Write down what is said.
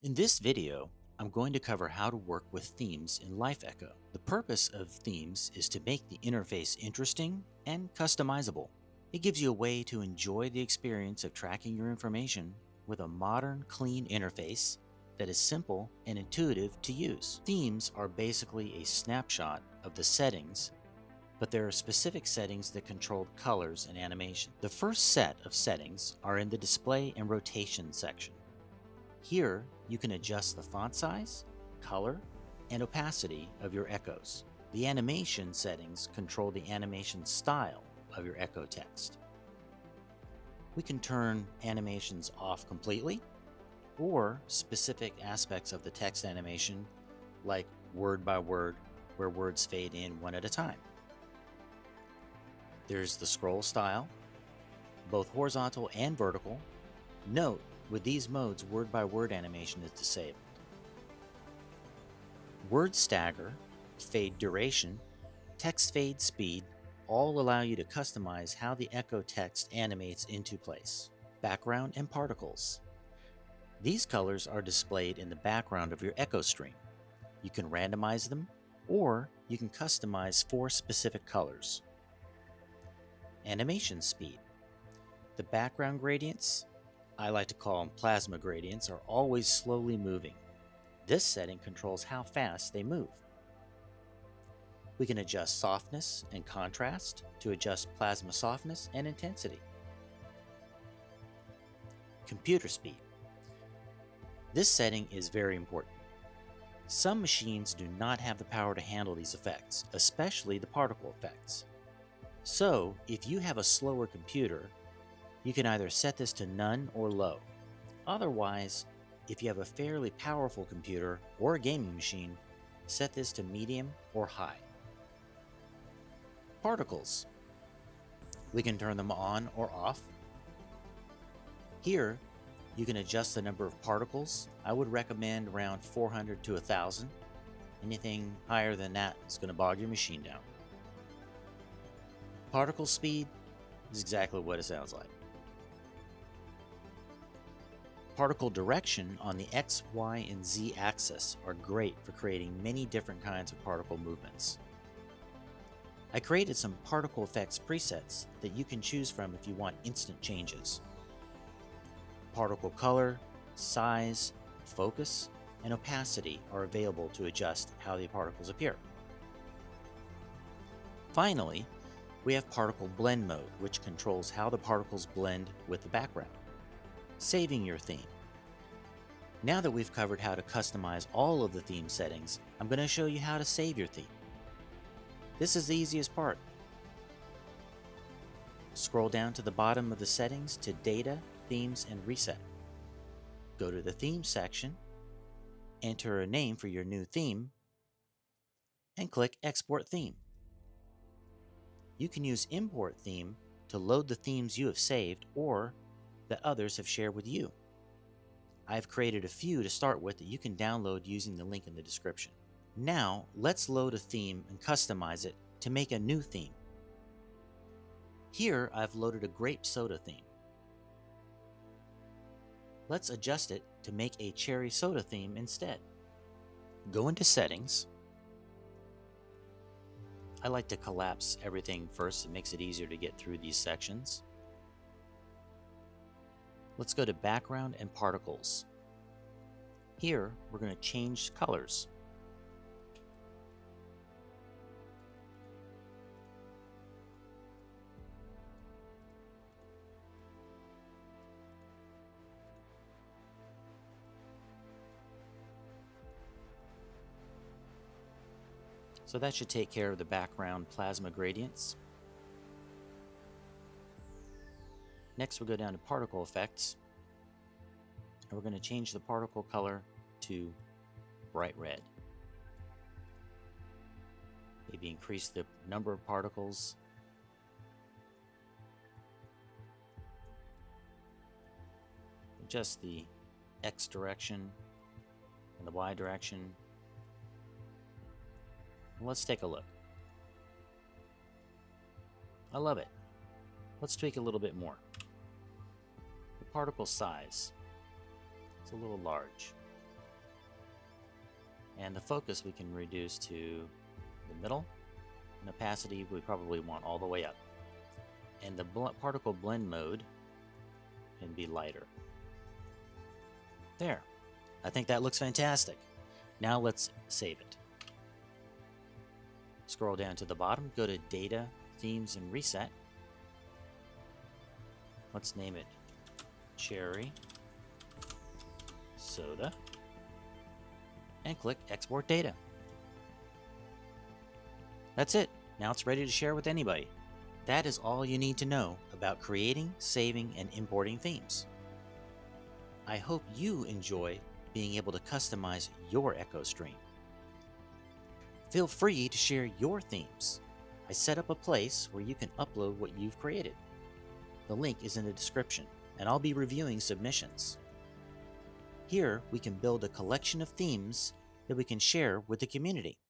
In this video, I'm going to cover how to work with themes in LifeEcho. The purpose of themes is to make the interface interesting and customizable. It gives you a way to enjoy the experience of tracking your information with a modern, clean interface that is simple and intuitive to use. Themes are basically a snapshot of the settings, but there are specific settings that control colors and animation. The first set of settings are in the display and rotation section. Here, you can adjust the font size, color, and opacity of your echoes. The animation settings control the animation style of your echo text. We can turn animations off completely, or specific aspects of the text animation, like word by word, where words fade in one at a time. There's the scroll style, both horizontal and vertical. Note, with these modes, word by word animation is disabled. Word stagger, fade duration, text fade speed all allow you to customize how the echo text animates into place. Background and particles. These colors are displayed in the background of your echo stream. You can randomize them, or you can customize 4 specific colors. Animation speed. The background gradients, I like to call them plasma gradients, are always slowly moving. This setting controls how fast they move. We can adjust softness and contrast to adjust plasma softness and intensity. Computer speed. This setting is very important. Some machines do not have the power to handle these effects, especially the particle effects. So, if you have a slower computer, you can either set this to none or low. Otherwise, if you have a fairly powerful computer or a gaming machine, set this to medium or high. Particles. We can turn them on or off. Here, you can adjust the number of particles. I would recommend around 400 to 1,000. Anything higher than that is going to bog your machine down. Particle speed is exactly what it sounds like. Particle direction on the X, Y, and Z axis are great for creating many different kinds of particle movements. I created some particle effects presets that you can choose from if you want instant changes. Particle color, size, focus, and opacity are available to adjust how the particles appear. Finally, we have particle blend mode, which controls how the particles blend with the background. Saving your theme. Now that we've covered how to customize all of the theme settings, I'm going to show you how to save your theme. This is the easiest part. Scroll down to the bottom of the settings to Data, Themes, and Reset. Go to the Themes section, enter a name for your new theme, and click Export Theme. You can use Import Theme to load the themes you have saved or that others have shared with you. I've created a few to start with that you can download using the link in the description. Now, let's load a theme and customize it to make a new theme. Here, I've loaded a grape soda theme. Let's adjust it to make a cherry soda theme instead. Go into Settings. I like to collapse everything first. It makes it easier to get through these sections. Let's go to Background and Particles. Here, we're going to change colors. So that should take care of the background plasma gradients. Next, we'll go down to Particle Effects, and we're going to change the particle color to bright red. Maybe increase the number of particles. Adjust the X direction and the Y direction. Let's take a look. I love it. Let's tweak a little bit more. The particle size, it's a little large. And the focus we can reduce to the middle, and opacity we probably want all the way up. And the particle blend mode can be lighter. There. I think that looks fantastic. Now let's save it. Scroll down to the bottom, go to Data, Themes, and Reset. Let's name it Cherry Soda. And click Export Data. That's it. Now it's ready to share with anybody. That is all you need to know about creating, saving, and importing themes. I hope you enjoy being able to customize your Echo stream. Feel free to share your themes. I set up a place where you can upload what you've created. The link is in the description, and I'll be reviewing submissions. Here, we can build a collection of themes that we can share with the community.